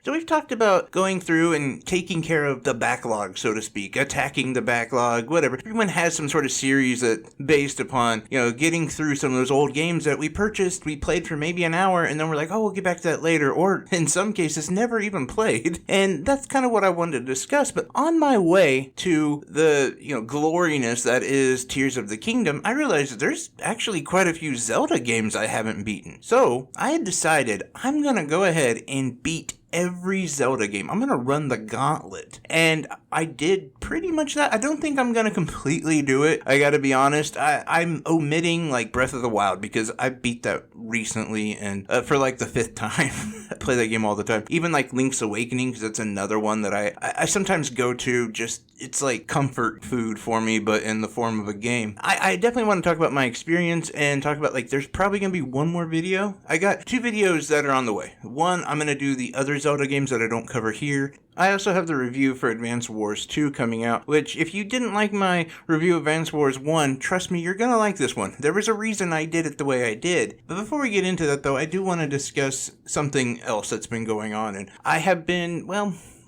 So we've talked about going through and taking care of the backlog, so to speak, attacking the backlog, whatever. Everyone has some sort of series that based upon, getting through some of those old games that we purchased, we played for maybe an hour, and then we're like, oh, we'll get back to that later, or in some cases, never even played. And that's kind of what I wanted to discuss. But on my way to the, gloriness that is Tears of the Kingdom, I realized that there's actually quite a few Zelda games I haven't beaten. So I had decided I'm going to go ahead and beat every Zelda game. I'm going to run the gauntlet. And I did pretty much that. I don't think I'm going to completely do it. I got to be honest. I'm omitting like Breath of the Wild because I beat that recently and for like the 5th time. I play that game all the time. Even like Link's Awakening, because that's another one that I sometimes go to. Just it's like comfort food for me, but in the form of a game. I definitely want to talk about my experience and talk about like there's probably going to be one more video. I got 2 videos that are on the way. One, I'm going to do the other Zelda games that I don't cover here. I also have the review for Advance Wars 2 coming out, which if you didn't like my review of Advance Wars 1, trust me, you're going to like this one. There was a reason I did it the way I did. But before we get into that though, I do want to discuss something else that's been going on. And I have been,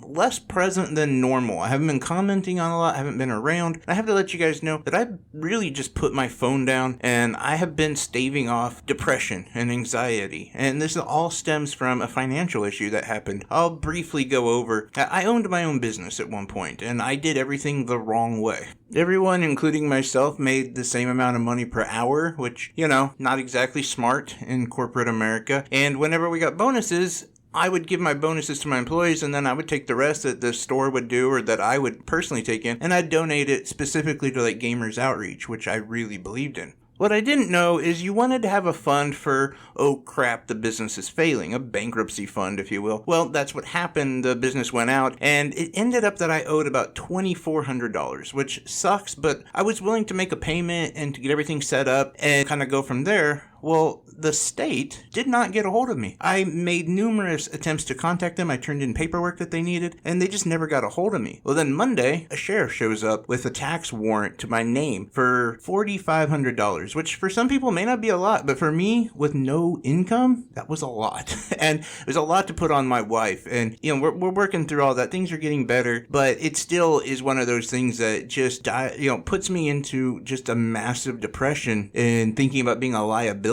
less present than normal. I haven't been commenting on a lot. I haven't been around. I have to let you guys know that I really just put my phone down and I have been staving off depression and anxiety. And this all stems from a financial issue that happened. I'll briefly go over. I owned my own business at one point and I did everything the wrong way. Everyone, including myself, made the same amount of money per hour, which, not exactly smart in corporate America. And whenever we got bonuses, I would give my bonuses to my employees and then I would take the rest that the store would do or that I would personally take in and I'd donate it specifically to like Gamers Outreach, which I really believed in. What I didn't know is you wanted to have a fund for, oh crap, the business is failing, a bankruptcy fund, if you will. Well, that's what happened. The business went out, and it ended up that I owed about $2,400, which sucks, but I was willing to make a payment and to get everything set up and kind of go from there. Well, the state did not get a hold of me. I made numerous attempts to contact them. I turned in paperwork that they needed, and they just never got a hold of me. Well, then Monday, a sheriff shows up with a tax warrant to my name for $4,500, which for some people may not be a lot, but for me, with no income, that was a lot. And it was a lot to put on my wife. And, we're working through all that. Things are getting better, but it still is one of those things that just, puts me into just a massive depression and thinking about being a liability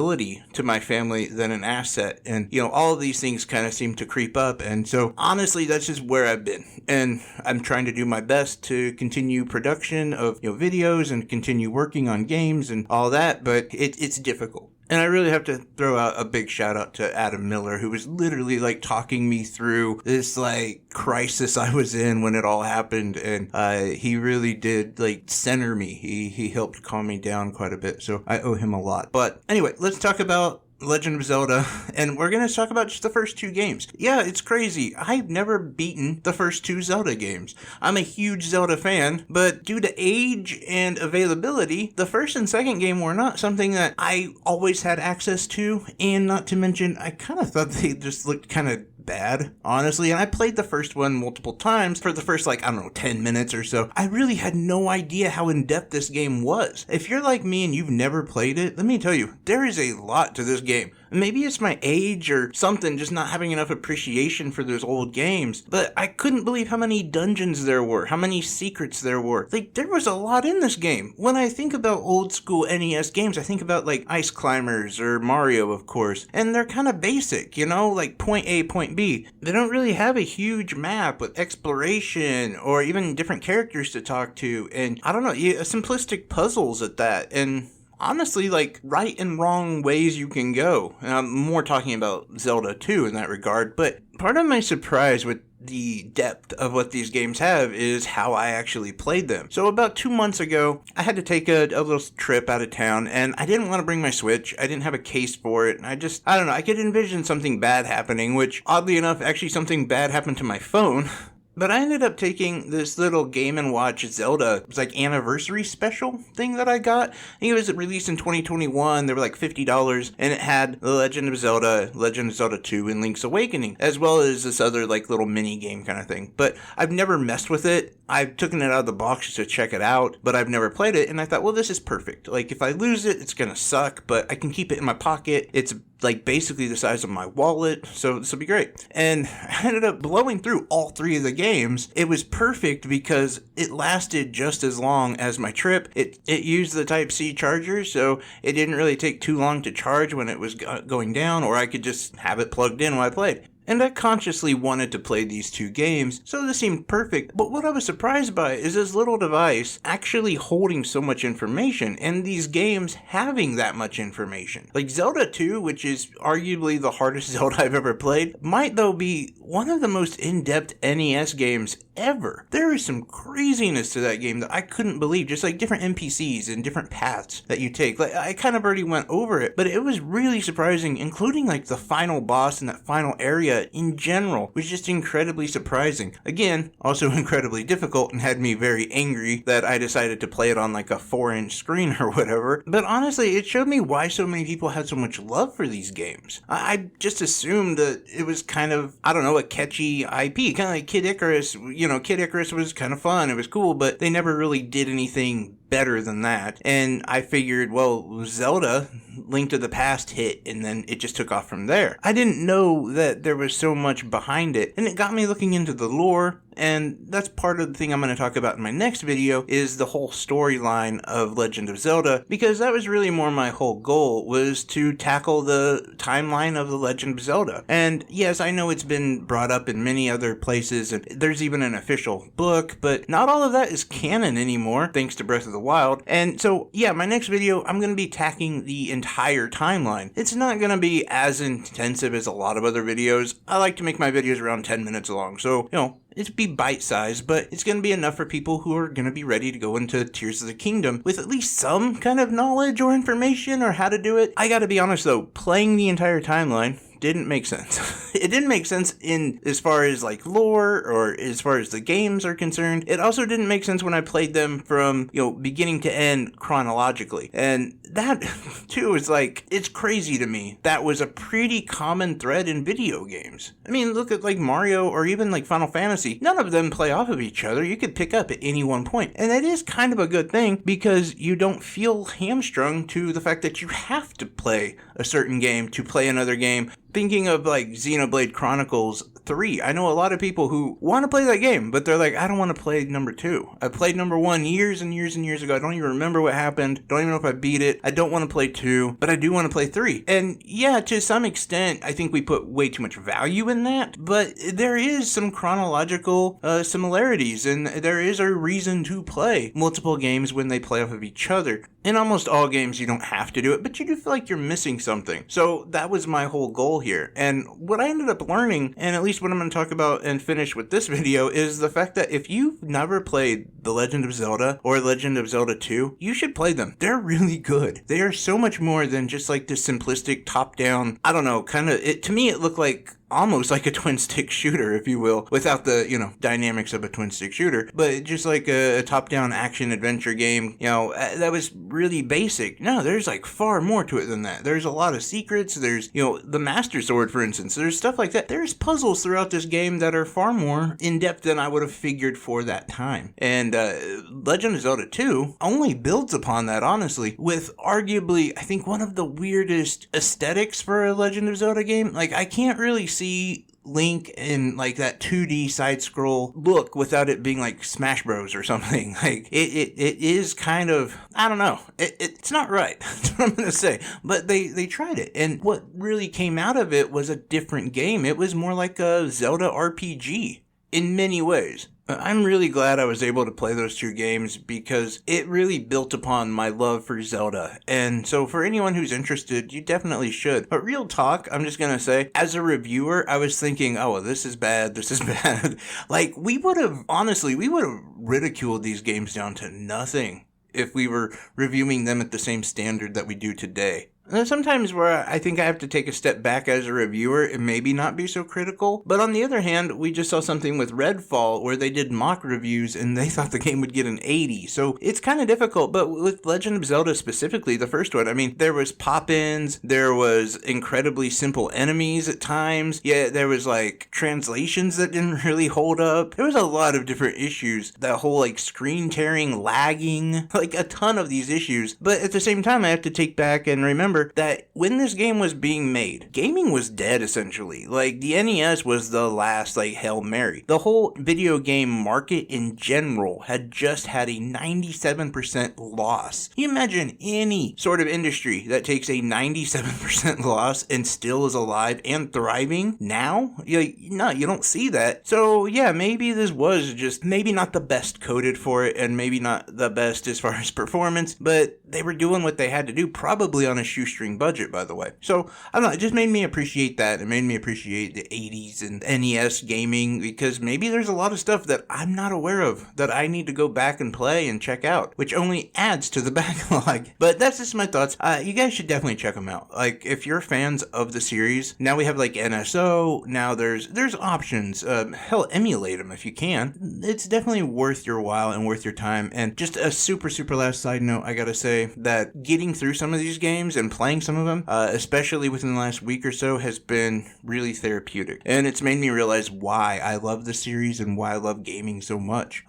to my family than an asset. And, all of these things kind of seem to creep up. And so honestly, that's just where I've been. And I'm trying to do my best to continue production of, videos and continue working on games and all that. But it's difficult. And I really have to throw out a big shout out to Adam Miller, who was literally like talking me through this like crisis I was in when it all happened. And he really did like center me. He helped calm me down quite a bit. So I owe him a lot. But anyway, let's talk about Legend of Zelda, and we're going to talk about just the first 2 games. Yeah, it's crazy. I've never beaten the first 2 Zelda games. I'm a huge Zelda fan, but due to age and availability, the first and second game were not something that I always had access to, and not to mention, I kind of thought they just looked kind of bad, honestly, and I played the first one multiple times for the first 10 minutes or so. I really had no idea how in-depth this game was. If you're like me and you've never played it, let me tell you, there is a lot to this game. Maybe it's my age or something, just not having enough appreciation for those old games, but I couldn't believe how many dungeons there were, how many secrets there were. There was a lot in this game. When I think about old school NES games, I think about Ice Climbers or Mario, of course, and they're kind of basic, like point A, point B. They don't really have a huge map with exploration or even different characters to talk to, and I don't know, simplistic puzzles at that, and honestly, right and wrong ways you can go. And I'm more talking about Zelda 2 in that regard, but part of my surprise with the depth of what these games have is how I actually played them. So about 2 months ago, I had to take a little trip out of town, and I didn't want to bring my Switch. I didn't have a case for it, and I don't know, I could envision something bad happening, which oddly enough, actually something bad happened to my phone. But I ended up taking this little Game & Watch Zelda, it was anniversary special thing that I got. I think it was released in 2021, they were $50, and it had The Legend of Zelda 2, and Link's Awakening, as well as this other little mini game kind of thing. But I've never messed with it. I've taken it out of the box to check it out, but I've never played it, and I thought, well, this is perfect. If I lose it, it's gonna suck, but I can keep it in my pocket. It's like basically the size of my wallet, so this will be great. And I ended up blowing through all 3 of the games. It was perfect because it lasted just as long as my trip. It used the Type-C charger, so it didn't really take too long to charge when it was going down, or I could just have it plugged in while I played. And I consciously wanted to play these 2 games, so this seemed perfect. But what I was surprised by is this little device actually holding so much information, and these games having that much information. Like Zelda 2, which is arguably the hardest Zelda I've ever played, might though be one of the most in-depth NES games ever. There is some craziness to that game that I couldn't believe, just like different NPCs and different paths that you take. Like I kind of already went over it, but it was really surprising, including like the final boss in that final area in general was just incredibly surprising. Again, also incredibly difficult and had me very angry that I decided to play it on like a 4-inch screen or whatever. But honestly, it showed me why so many people had so much love for these games. I just assumed that it was kind of, I don't know, a catchy IP, kind of like Kid Icarus. You know, Kid Icarus was kind of fun, it was cool, but they never really did anything better than that. And I figured, well, Zelda, Link to the Past hit, and then it just took off from there. I didn't know that there was so much behind it, and it got me looking into the lore. And that's part of the thing I'm going to talk about in my next video, is the whole storyline of Legend of Zelda, because that was really more my whole goal, was to tackle the timeline of the Legend of Zelda. And yes, I know it's been brought up in many other places, and there's even an official book, but not all of that is canon anymore, thanks to Breath of the Wild. And so, yeah, my next video, I'm going to be tackling the entire timeline. It's not going to be as intensive as a lot of other videos. I like to make my videos around 10 minutes long, so, you know, it'd be bite-sized, but it's going to be enough for people who are going to be ready to go into Tears of the Kingdom with at least some kind of knowledge or information or how to do it. I gotta be honest though, playing the entire timeline didn't make sense. It didn't make sense in as far as like lore or as far as the games are concerned. It also didn't make sense when I played them from, you know, beginning to end chronologically. And that too is like, it's crazy to me. That was a pretty common thread in video games. I mean, look at like Mario or even like Final Fantasy. None of them play off of each other. You could pick up at any one point. And that is kind of a good thing because you don't feel hamstrung to the fact that you have to play a certain game to play another game. Thinking of like Xenoblade Chronicles 3, I know a lot of people who want to play that game, but they're like, I don't want to play number 2. I played number 1 years and years and years ago. I don't even remember what happened. Don't even know if I beat it. I don't want to play 2, but I do want to play 3. And yeah, to some extent, I think we put way too much value in that, but there is some chronological similarities, and there is a reason to play multiple games when they play off of each other. In almost all games, you don't have to do it, but you do feel like you're missing something. So that was my whole goal here. And what I ended up learning, and at least what I'm going to talk about and finish with this video, is the fact that if you've never played The Legend of Zelda or Legend of Zelda 2, you should play them. They're really good. They are so much more than just like this simplistic top-down, I don't know, kind of, to me it looked like almost like a twin-stick shooter, if you will, without the, you know, dynamics of a twin-stick shooter, but just like a top-down action-adventure game, you know, that was really basic. No, there's like far more to it than that. There's a lot of secrets. There's, you know, the Master Sword, for instance. There's stuff like that. There's puzzles throughout this game that are far more in-depth than I would have figured for that time. And Legend of Zelda 2 only builds upon that, honestly, with arguably, I think, one of the weirdest aesthetics for a Legend of Zelda game. Like, I can't really see Link in like that 2D side scroll look without it being like Smash Bros or something. Like it is kind of, I don't know, it's not right. That's what I'm gonna say, but they tried it, and what really came out of it was a different game. It was more like a Zelda RPG in many ways. I'm really glad I was able to play those 2 games because it really built upon my love for Zelda. And so for anyone who's interested, you definitely should. But real talk, I'm just gonna say, as a reviewer, I was thinking, oh, well, this is bad, this is bad. Like, we would have ridiculed these games down to nothing if we were reviewing them at the same standard that we do today. There's sometimes where I think I have to take a step back as a reviewer and maybe not be so critical. But on the other hand, we just saw something with Redfall where they did mock reviews and they thought the game would get an 80. So it's kind of difficult. But with Legend of Zelda specifically, the first one, I mean, there was pop-ins, there was incredibly simple enemies at times. Yeah, there was like translations that didn't really hold up. There was a lot of different issues. That whole like screen tearing, lagging, like a ton of these issues. But at the same time, I have to take back and remember remember that when this game was being made, gaming was dead essentially. Like, the NES was the last, like, Hail Mary. The whole video game market in general had just had a 97% loss. Can you imagine any sort of industry that takes a 97% loss and still is alive and thriving now? No, you don't see that. So yeah, maybe this was just maybe not the best coded for it, and maybe not the best as far as performance, but they were doing what they had to do, probably on a shoestring budget, by the way. So I don't know, it just made me appreciate that. It made me appreciate the 80s and NES gaming, because maybe there's a lot of stuff that I'm not aware of that I need to go back and play and check out, which only adds to the backlog. But that's just my thoughts. You guys should definitely check them out. Like, if you're fans of the series, now we have like NSO, now there's options. Hell, emulate them if you can. It's definitely worth your while and worth your time. And just a super last side note, I gotta say that getting through some of these games and playing some of them, especially within the last week or so, has been really therapeutic. And it's made me realize why I love the series and why I love gaming so much.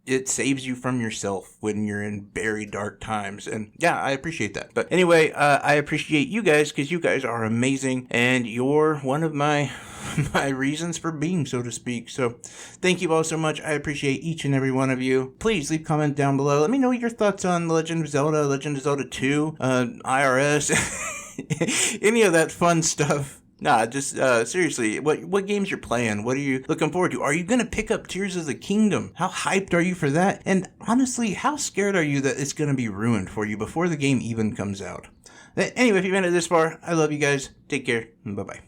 It saves you from yourself when you're in very dark times. And yeah, I appreciate that. But anyway, I appreciate you guys, because you guys are amazing. And you're one of my reasons for being, so to speak. So thank you all so much. I appreciate each and every one of you. Please leave a comment down below. Let me know your thoughts on Legend of Zelda, Legend of Zelda 2, IRS, any of that fun stuff. Nah, just seriously, what games you're playing? What are you looking forward to? Are you going to pick up Tears of the Kingdom? How hyped are you for that? And honestly, how scared are you that it's going to be ruined for you before the game even comes out? Anyway, if you made it this far, I love you guys. Take care. Bye-bye.